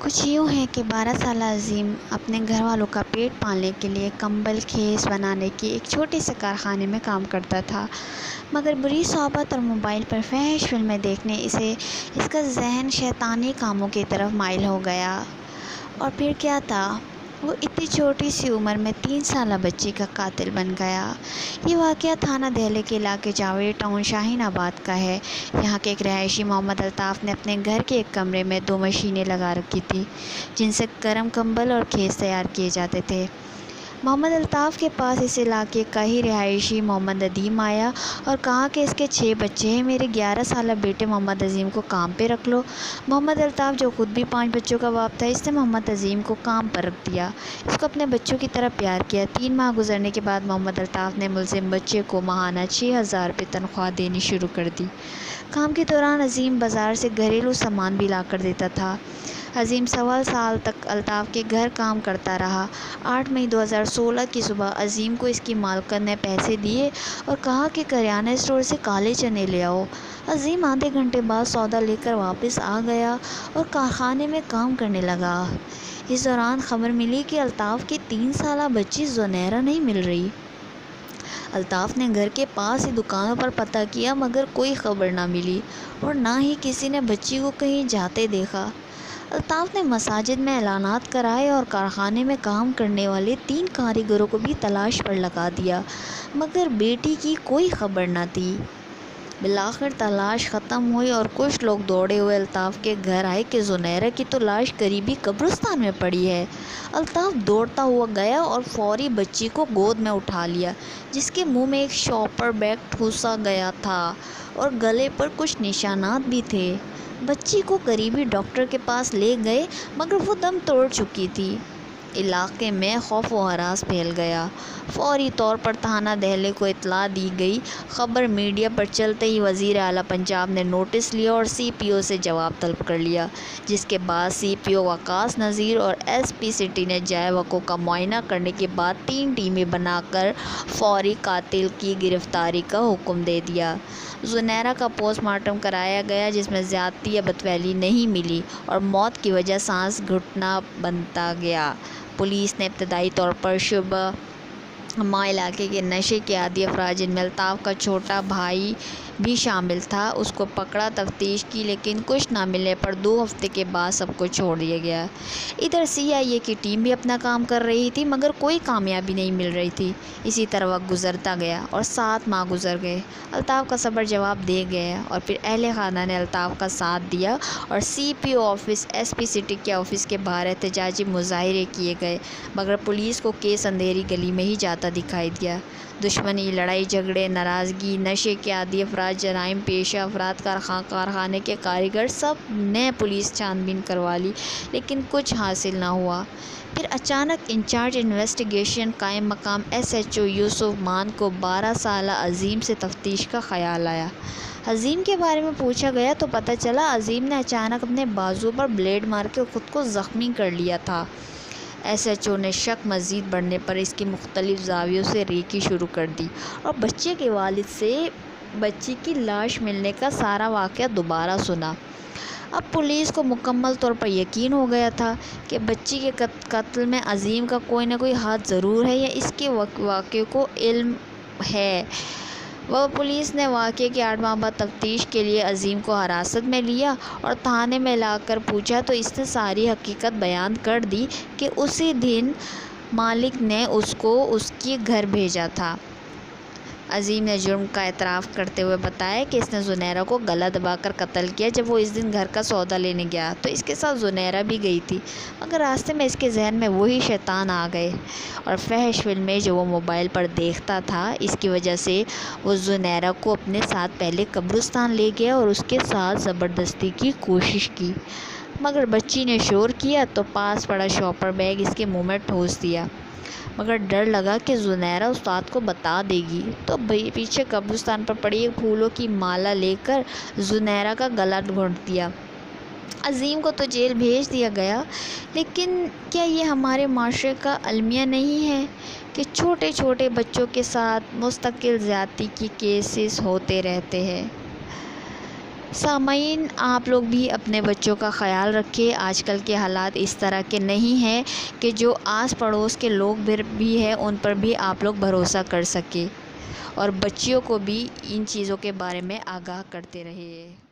کچھ یوں ہے کہ 12 سالہ عظیم اپنے گھر والوں کا پیٹ پالنے کے لیے کمبل خیز بنانے کی ایک چھوٹے سے کارخانے میں کام کرتا تھا، مگر بری صحبت اور موبائل پر فحش فلمیں دیکھنے اس کا ذہن شیطانی کاموں کی طرف مائل ہو گیا۔ اور پھر کیا تھا، وہ اتنی چھوٹی سی عمر میں 3 سالہ بچی کا قاتل بن گیا۔ یہ واقعہ تھانہ دہلی کے علاقے جاوید ٹاؤن شاہین آباد کا ہے۔ یہاں کے ایک رہائشی محمد الطاف نے اپنے گھر کے ایک کمرے میں 2 مشینیں لگا رکھی تھیں جن سے گرم کمبل اور خیز تیار کیے جاتے تھے۔ محمد الطاف کے پاس اس علاقے کا ہی رہائشی محمد ندیم آیا اور کہا کہ اس کے 6 بچے ہیں، میرے 11 سالہ بیٹے محمد عظیم کو کام پہ رکھ لو۔ محمد الطاف جو خود بھی 5 بچوں کا باپ تھا، اس نے محمد عظیم کو کام پر رکھ دیا، اس کو اپنے بچوں کی طرح پیار کیا۔ 3 ماہ گزرنے کے بعد محمد الطاف نے ملزم بچے کو ماہانہ 6,000 روپے تنخواہ دینی شروع کر دی۔ کام کے دوران عظیم بازار سے گھریلو سامان بھی لا کر دیتا تھا۔ عظیم 1.25 سال تک الطاف کے گھر کام کرتا رہا۔ 8 مئی 2016 کی صبح عظیم کو اس کی مالکن نے پیسے دیے اور کہا کہ کریانہ اسٹور سے کالے چنے لے آؤ۔ عظیم آدھے گھنٹے بعد سودا لے کر واپس آ گیا اور کارخانے میں کام کرنے لگا۔ اس دوران خبر ملی کہ الطاف کی 3 سالہ بچی زنیرہ نہیں مل رہی۔ الطاف نے گھر کے پاس ہی دکانوں پر پتہ کیا مگر کوئی خبر نہ ملی اور نہ ہی کسی نے بچی کو کہیں جاتے دیکھا۔ الطاف نے مساجد میں اعلانات کرائے اور کارخانے میں کام کرنے والے 3 کاریگروں کو بھی تلاش پر لگا دیا مگر بیٹی کی کوئی خبر نہ تھی۔ بالآخر تلاش ختم ہوئی اور کچھ لوگ دوڑے ہوئے الطاف کے گھر آئے کہ زنیرہ کی تو لاش قریبی قبرستان میں پڑی ہے۔ الطاف دوڑتا ہوا گیا اور فوری بچی کو گود میں اٹھا لیا جس کے منہ میں ایک شاپر بیگ ٹھوسا گیا تھا اور گلے پر کچھ نشانات بھی تھے۔ بچی کو قریبی ڈاکٹر کے پاس لے گئے مگر وہ دم توڑ چکی تھی۔ علاقے میں خوف و ہراس پھیل گیا۔ فوری طور پر تھانہ دہلی کو اطلاع دی گئی۔ خبر میڈیا پر چلتے ہی وزیر اعلیٰ پنجاب نے نوٹس لیا اور سی پی او سے جواب طلب کر لیا، جس کے بعد سی پی او وقاص نذیر اور ایس پی سٹی نے جائے وقوع کا معائنہ کرنے کے بعد 3 ٹیمیں بنا کر فوری قاتل کی گرفتاری کا حکم دے دیا۔ زنیرہ کا پوسٹ مارٹم کرایا گیا جس میں زیادتی یا بدفعلی نہیں ملی اور موت کی وجہ سانس گھٹنا بنتا گیا۔ پولیس نے ابتدائی طور پر شبہ ماہ علاقے کے نشے کے عادی افراد جن میں الطاف کا چھوٹا بھائی بھی شامل تھا اس کو پکڑا، تفتیش کی لیکن کچھ نہ ملنے پر 2 ہفتے کے بعد سب کو چھوڑ دیا گیا۔ ادھر سی آئی اے کی ٹیم بھی اپنا کام کر رہی تھی مگر کوئی کامیابی نہیں مل رہی تھی۔ اسی طرح وقت گزرتا گیا اور 7 ماہ گزر گئے۔ الطاف کا صبر جواب دے گیا اور پھر اہل خانہ نے الطاف کا ساتھ دیا اور C P O office, S P city کے آفس کے باہر احتجاجی مظاہرے کیے گئے مگر پولیس کو کیس اندھیری گلی میں ہی جاتا دکھائی دیا۔ دشمنی، لڑائی جھگڑے، ناراضگی، نشے کے عادی افراد، جرائم پیشہ افراد، کارخانے کے کاریگر، سب نے پولیس چھان بین کروا لی لیکن کچھ حاصل نہ ہوا۔ پھر اچانک انچارج انویسٹیگیشن قائم مقام ایس ایچ او یوسف مان کو 12 سالہ عظیم سے تفتیش کا خیال آیا۔ عظیم کے بارے میں پوچھا گیا تو پتہ چلا عظیم نے اچانک اپنے بازو پر بلیڈ مار کے خود کو زخمی کر لیا تھا۔ ایس ایچ او نے شک مزید بڑھنے پر اس کی مختلف زاویوں سے ریکی شروع کر دی اور بچے کے والد سے بچی کی لاش ملنے کا سارا واقعہ دوبارہ سنا۔ اب پولیس کو مکمل طور پر یقین ہو گیا تھا کہ بچی کے قتل میں عظیم کا کوئی نہ کوئی ہاتھ ضرور ہے یا اس کے واقعے کو علم ہے۔ وہ پولیس نے واقعے کے 8 ماہ بعد تفتیش کے لیے عظیم کو حراست میں لیا اور تھانے میں لا کر پوچھا تو اس نے ساری حقیقت بیان کر دی کہ اسی دن مالک نے اس کو اس کے گھر بھیجا تھا۔ عظیم نے جرم کا اعتراف کرتے ہوئے بتایا کہ اس نے زنیرہ کو گلا دبا کر قتل کیا۔ جب وہ اس دن گھر کا سودا لینے گیا تو اس کے ساتھ زنیرہ بھی گئی تھی مگر راستے میں اس کے ذہن میں وہی شیطان آ گئے اور فحش فلمیں جو وہ موبائل پر دیکھتا تھا اس کی وجہ سے وہ زنیرہ کو اپنے ساتھ پہلے قبرستان لے گیا اور اس کے ساتھ زبردستی کی کوشش کی مگر بچی نے شور کیا تو پاس پڑا شاپر بیگ اس کے منہ میں ٹھوس دیا مگر ڈر لگا کہ زنیرہ استاد کو بتا دے گی تو پیچھے قبرستان پر پڑی ایک پھولوں کی مالا لے کر زنیرہ کا گلا گھونٹ دیا۔ عظیم کو تو جیل بھیج دیا گیا لیکن کیا یہ ہمارے معاشرے کا المیہ نہیں ہے کہ چھوٹے چھوٹے بچوں کے ساتھ مستقل زیادتی کی کیسز ہوتے رہتے ہیں؟ سامعین، آپ لوگ بھی اپنے بچوں کا خیال رکھیں۔ آج کل کے حالات اس طرح کے نہیں ہیں کہ جو آس پڑوس کے لوگ بھی ہیں ان پر بھی آپ لوگ بھروسہ کر سکیں، اور بچیوں کو بھی ان چیزوں کے بارے میں آگاہ کرتے رہے۔